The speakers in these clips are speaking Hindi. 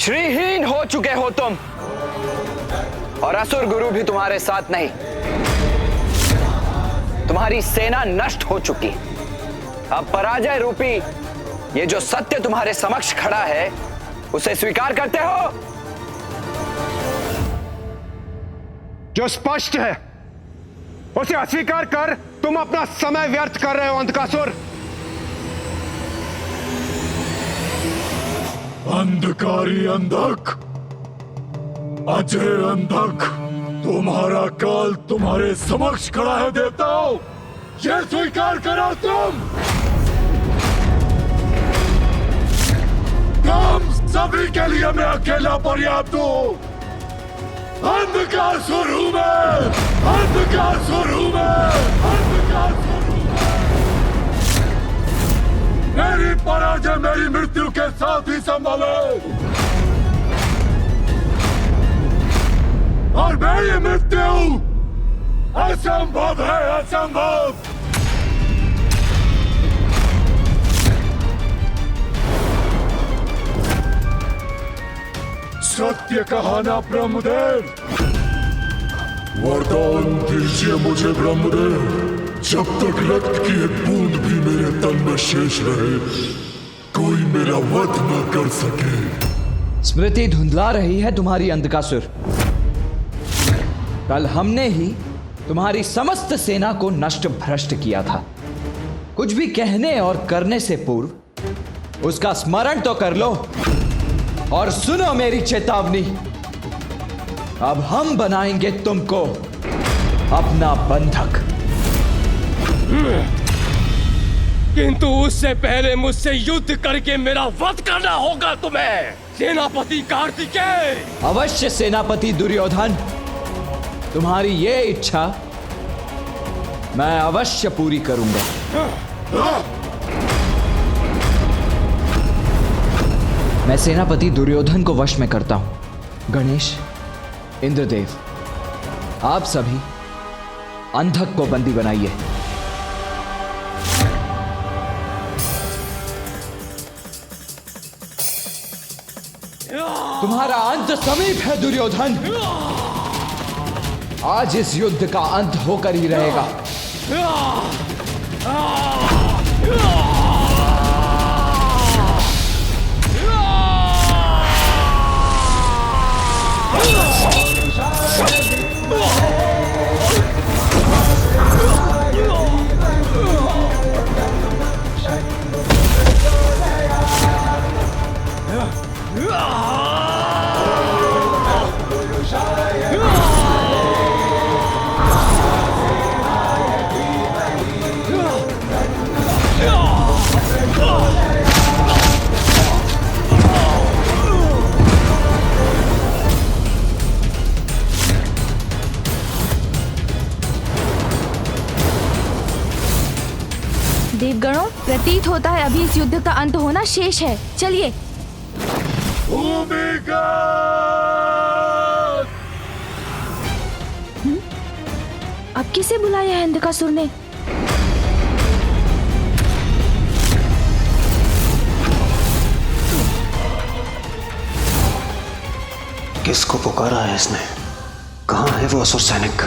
श्रीहीन हो चुके हो तुम, और असुर गुरु भी तुम्हारे साथ नहीं। तुम्हारी सेना नष्ट हो चुकी। अब पराजय रूपी ये जो सत्य तुम्हारे समक्ष खड़ा है, उसे स्वीकार करते हो? जो स्पष्ट है उसे अस्वीकार कर तुम अपना समय व्यर्थ कर रहे हो अंधकासुर। अंधकारी अंधक, अजय अंधक, तुम्हारा काल तुम्हारे समक्ष खड़ा है देवताओं, ये स्वीकार करो तुम सभी के लिए मैं अकेला पर्याप्त हूँ। अंधकार स्वरूप में, अंधकार स्वरूप में, अंधकार स्वरूप में। मेरी पराजय मेरी मृत्यु के साथ ही संभव है, और मेरी मृत्यु असंभव है, असंभव। सत्य कहा ना ब्रह्मदेव, वरदान दीजिए मुझे ब्रह्मदेव, जब तक रक्त की एक बूंद भी मेरे तन में शेष रहे, कोई मेरा वध न कर सके। स्मृति धुंधला रही है तुम्हारी अंधकासुर। कल हमने ही तुम्हारी समस्त सेना को नष्ट भ्रष्ट किया था। कुछ भी कहने और करने से पूर्व उसका स्मरण तो कर लो, और सुनो मेरी चेतावनी। अब हम बनाएंगे तुमको अपना बंधक। किंतु उससे पहले मुझसे युद्ध करके मेरा वध करना होगा तुम्हें, सेनापति कार्तिकेय। अवश्य सेनापति दुर्योधन, तुम्हारी ये इच्छा मैं अवश्य पूरी करूंगा। मैं सेनापति दुर्योधन को वश में करता हूं। गणेश, इंद्रदेव, आप सभी अंधक को बंदी बनाइए। तुम्हारा अंत समीप है दुर्योधन। आज इस युद्ध का अंत होकर ही रहेगा। देवगणों, प्रतीत होता है अभी इस युद्ध का अंत होना शेष है। चलिए। अब किसे बुलाया है अंधकासुर ने? किसको पुकारा है इसने? कहाँ है वो असुर सैनिक?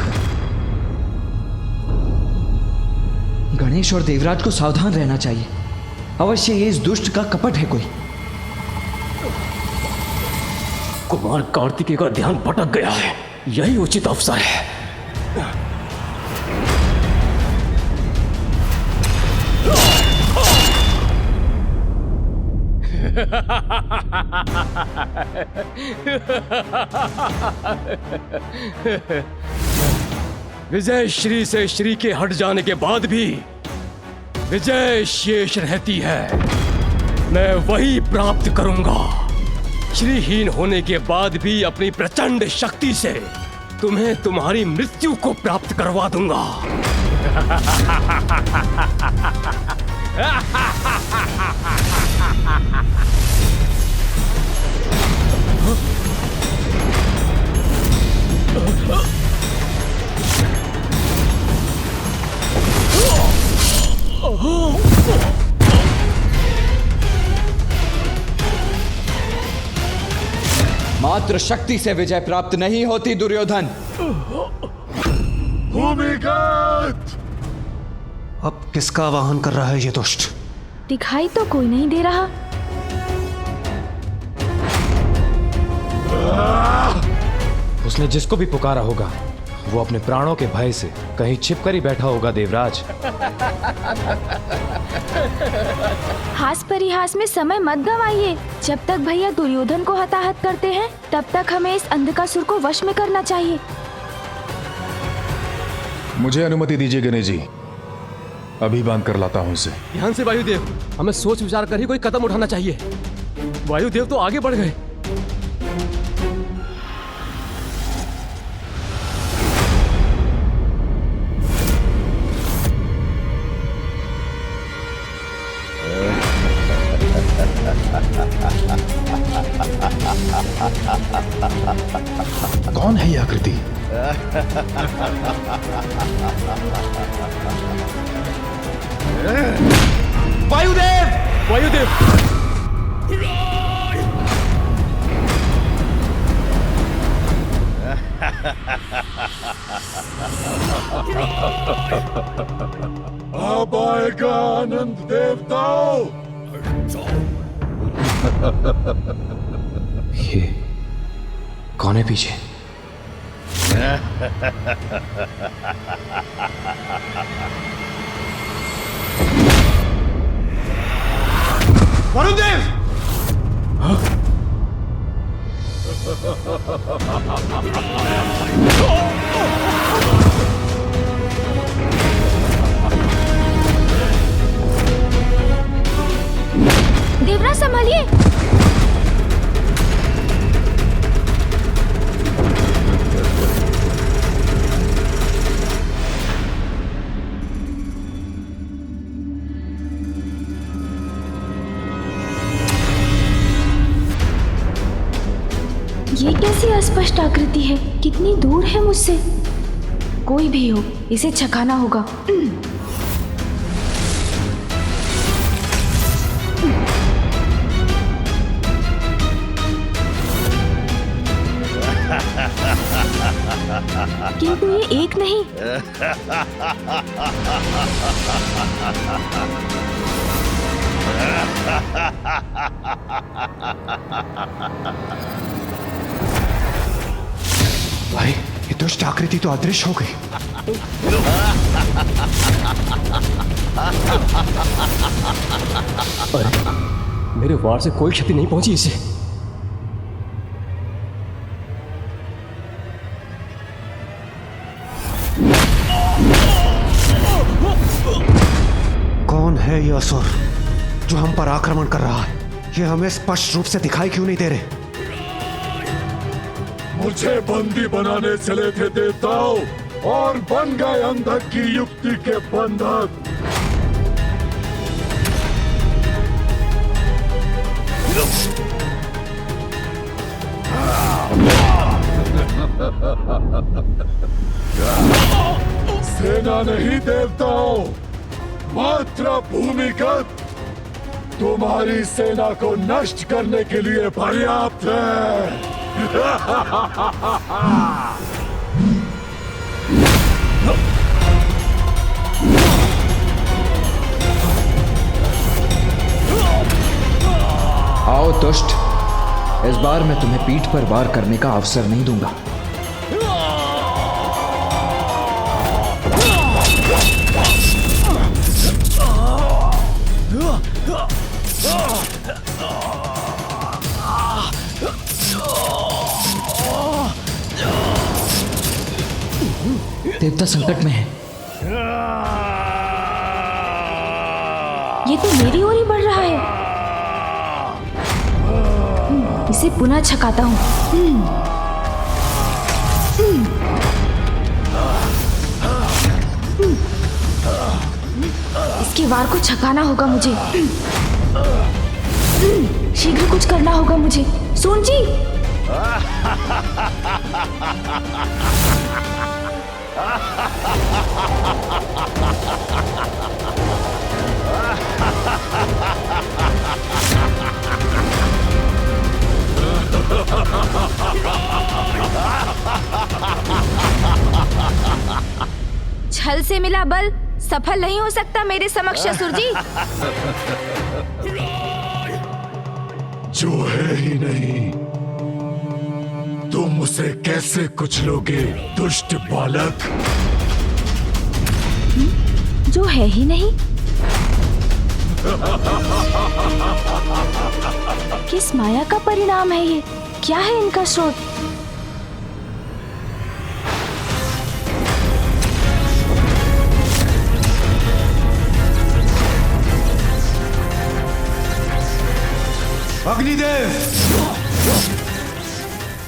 गणेश और देवराज को सावधान रहना चाहिए। अवश्य ये इस दुष्ट का कपट है कोई। कुमार कार्तिकेय का ध्यान भटक गया है, यही उचित अवसर है। विजय श्री से श्री के हट जाने के बाद भी विजय शेष रहती है। मैं वही प्राप्त करूंगा। श्रीहीन होने के बाद भी अपनी प्रचंड शक्ति से तुम्हें तुम्हारी मृत्यु को प्राप्त करवा दूंगा। मात्र शक्ति से विजय प्राप्त नहीं होती दुर्योधन। भूमिगत। अब किसका आवाहन कर रहा है ये दुष्ट? दिखाई तो कोई नहीं दे रहा। उसने जिसको भी पुकारा होगा वो अपने प्राणों के भय से कहीं छिपकर ही बैठा होगा देवराज। हास परिहास में समय मत गंवाइए। जब तक भैया दुर्योधन को हताहत करते हैं तब तक हमें इस अंधकासुर को वश में करना चाहिए। मुझे अनुमति दीजिए गणेश जी, अभी बांध कर लाता हूं इसे। ध्यान से वायुदेव, हमें सोच विचार कर ही कोई कदम उठाना चाहिए। वायुदेव तो आगे बढ़ गए। कौन है ये आकृति? वायुदेव! वायुदेव! अब आएगा आनंद देवताओं। ये कौन है पीछे? वरुण देव! देवराज संभालिए। ये कैसी अस्पष्ट आकृति है? कितनी दूर है मुझसे? कोई भी हो, इसे छकाना होगा। किंतु ये एक नहीं। भाई, ये दुष्ट आकृति तो अदृश्य हो गई। अरे, मेरे वार से कोई क्षति नहीं पहुंची इसे। कौन है ये असुर जो हम पर आक्रमण कर रहा है? ये हमें स्पष्ट रूप से दिखाई क्यों नहीं दे रहे? मुझे बंदी बनाने चले थे देवताओं और बन गए अंधक की युक्ति के बंधक। सेना नहीं देवताओं, मात्र भूमिगत तुम्हारी सेना को नष्ट करने के लिए पर्याप्त है। आओ दुष्ट, इस बार मैं तुम्हें पीठ पर वार करने का अवसर नहीं दूंगा। देवता संकट में है। ये तो मेरी ओर ही बढ़ रहा है। इसे पुनः छकाता हूँ। इसके वार को छकाना होगा मुझे। शीघ्र कुछ करना होगा मुझे। सोन जी, छल से मिला बल सफल नहीं हो सकता मेरे समक्ष असुर जी। जो है ही नहीं, तुम उसे कैसे कुचलोगे दुष्ट बालक? जो है ही नहीं? किस माया का परिणाम है ये? क्या है इनका स्रोत? अग्निदेव,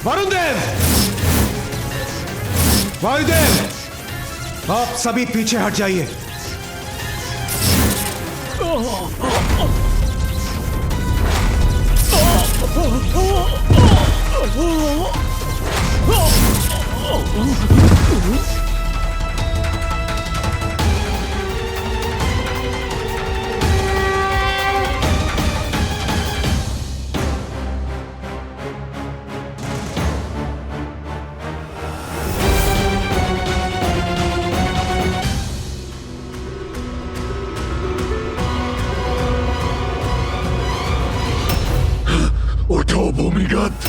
वरुण देव, वायुदेव, आप सभी पीछे हट जाइए। उठो भूमिगत।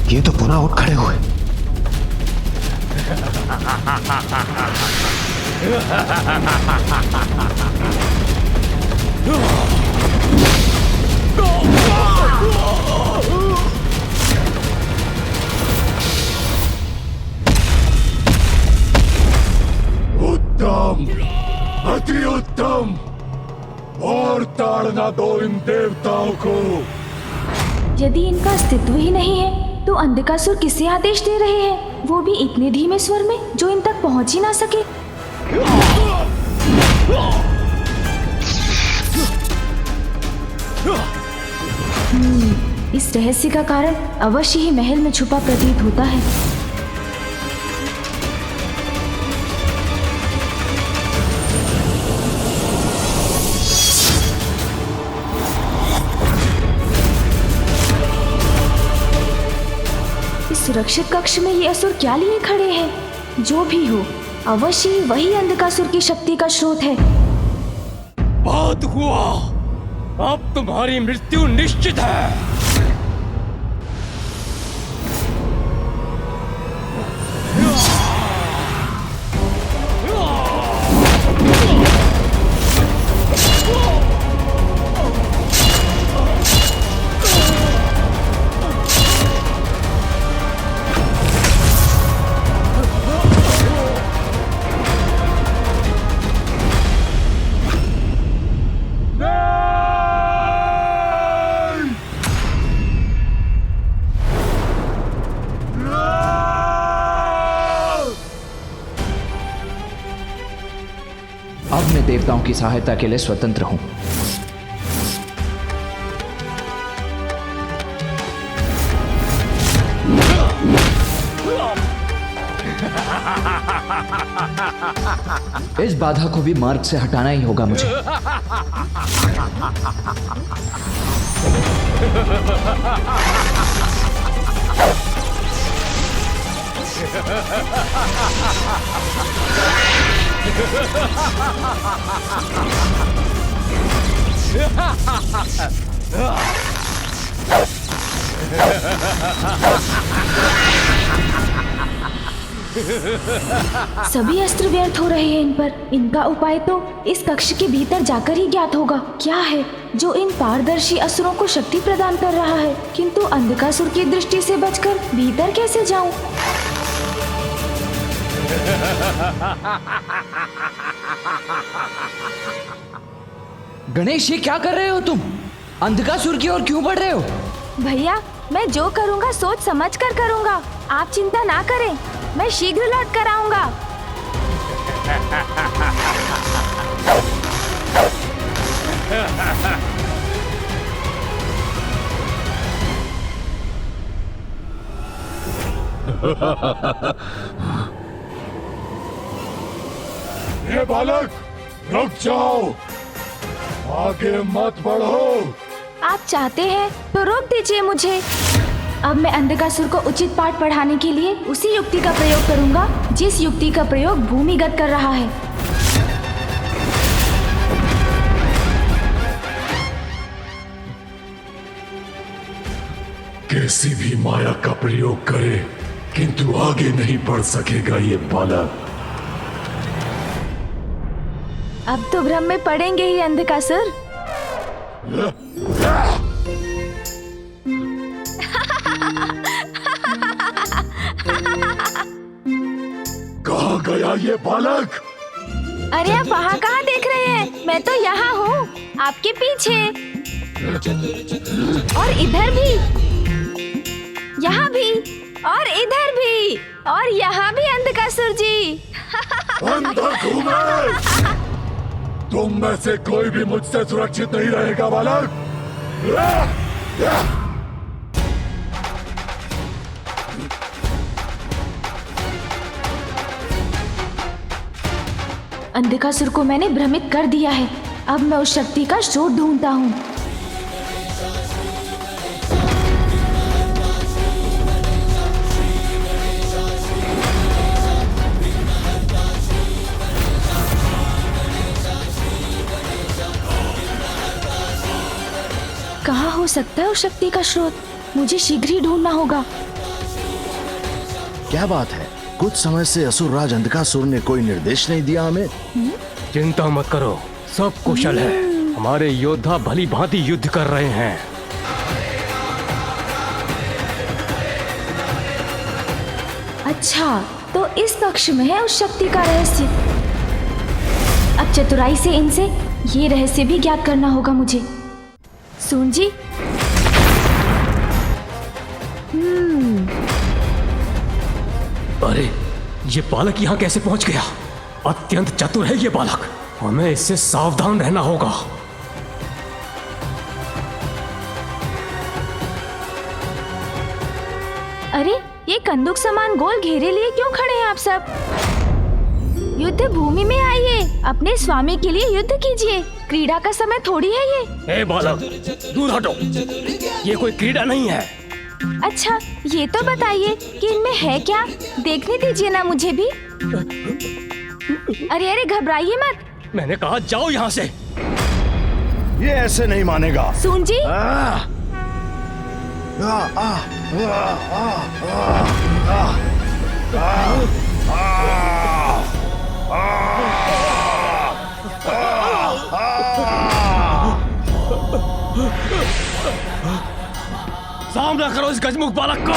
ये तो पुनः उठ खड़े हुए। उत्तम, अति उत्तम। और ताड़ना दो इन देवताओं को। यदि इनका अस्तित्व ही नहीं है तो अंधकासुर किसे आदेश दे रहे हैं, वो भी इतने धीमे स्वर में जो इन तक पहुंच ही ना सके। इस रहस्य का कारण अवश्य ही महल में छुपा प्रतीत होता है। सुरक्षित कक्ष में ये असुर क्या लिए खड़े हैं? जो भी हो, अवश्य ही वही अंधकासुर की शक्ति का स्रोत है। बात हुआ, अब तुम्हारी मृत्यु निश्चित है। अब मैं देवताओं की सहायता के लिए स्वतंत्र हूं। इस बाधा को भी मार्ग से हटाना ही होगा मुझे। सभी अस्त्र व्यर्थ हो रहे हैं इन पर। इनका उपाय तो इस कक्ष के भीतर जाकर ही ज्ञात होगा। क्या है जो इन पारदर्शी असुरों को शक्ति प्रदान कर रहा है? किंतु अंधकासुर की दृष्टि से बचकर भीतर कैसे जाऊं? गणेश, ये क्या कर रहे हो तुम? अंधकासुर की ओर क्यों बढ़ रहे हो? भैया, मैं जो करूंगा सोच समझ कर करूंगा। आप चिंता ना करें, मैं शीघ्र लौट कर आऊंगा। ये बालक, रुक जाओ, आगे मत बढ़ो। आप चाहते हैं तो रोक दीजिए मुझे। अब मैं अंधकासुर को उचित पाठ पढ़ाने के लिए उसी युक्ति का प्रयोग करूंगा जिस युक्ति का प्रयोग भूमिगत कर रहा है। कैसी भी माया का प्रयोग करे किंतु आगे नहीं बढ़ सकेगा ये बालक। अब तो भ्रम में पड़ेंगे ही अंधकासुर। कहाँ गया ये बालक? अरे आप वहाँ कहाँ देख रहे हैं? मैं तो यहाँ हूँ, आपके पीछे। और इधर भी, यहाँ भी, और इधर भी, और यहाँ भी अंधकासुर जी। अंधक हूँ मैं। तुम में से कोई भी मुझसे सुरक्षित नहीं रहेगा बालक। अंधकासुर को मैंने भ्रमित कर दिया है। अब मैं उस शक्ति का स्रोत ढूंढता हूँ। कहाँ हो सकता है उस शक्ति का स्रोत? मुझे शीघ्र ही ढूंढना होगा। क्या बात है? कुछ समय से असुरराज अंधकासुर ने कोई निर्देश नहीं दिया हमें। चिंता मत करो, सब कुशल है। हमारे योद्धा भली भांति युद्ध कर रहे हैं। अच्छा, तो इस कक्ष में है उस शक्ति का रहस्य। अब चतुराई से इनसे ये रहस्य भी ज्ञात करना होगा मुझे। सुन जी। अरे, ये बालक यहाँ कैसे पहुंच गया? अत्यंत चतुर है ये बालक, हमें इससे सावधान रहना होगा। अरे, ये कंदूक समान गोल घेरे लिए क्यों खड़े हैं आप सब? युद्ध भूमि में आइए, अपने स्वामी के लिए युद्ध कीजिए। क्रीड़ा का समय थोड़ी है ये। ए बालक, दूर हटो, ये कोई क्रीड़ा नहीं है। अच्छा, ये तो बताइए कि इनमें है क्या? देखने दीजिए ना मुझे भी। अरे अरे, घबराइए मत। मैंने कहा जाओ यहाँ से। ये ऐसे नहीं मानेगा। सुन जी। सामना करो इस गजमुख बालक को।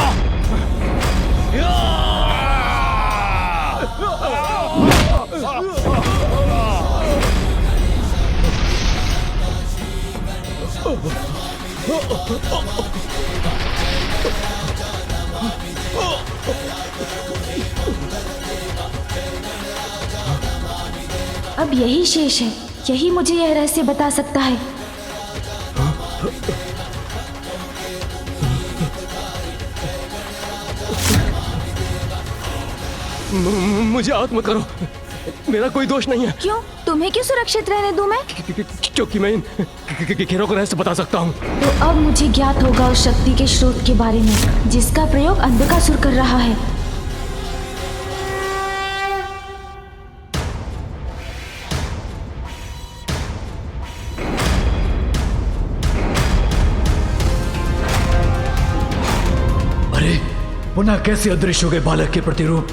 अब यही शेष है, यही मुझे यह रहस्य बता सकता है। मुझे आहत मत करो, मेरा कोई दोष नहीं है। क्यों? तुम्हें क्यों सुरक्षित रहने दूं मैं? क्योंकि मैं इन घेरों को रहस्य बता सकता हूँ। तो अब मुझे ज्ञात होगा उस शक्ति के स्रोत के बारे में जिसका प्रयोग अंधकासुर कर रहा है। अरे, पुनः कैसे अदृश्य हो गए बालक के प्रतिरूप?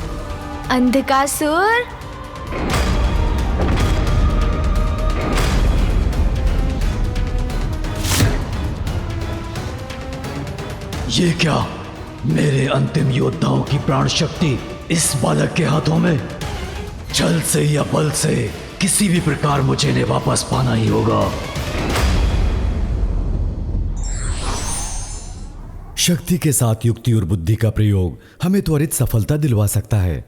अंधकासुर, ये क्या? मेरे अंतिम योद्धाओं की प्राण शक्ति इस बालक के हाथों में? छल से या बल से किसी भी प्रकार मुझे इन्हें वापस पाना ही होगा। शक्ति के साथ युक्ति और बुद्धि का प्रयोग हमें त्वरित सफलता दिलवा सकता है।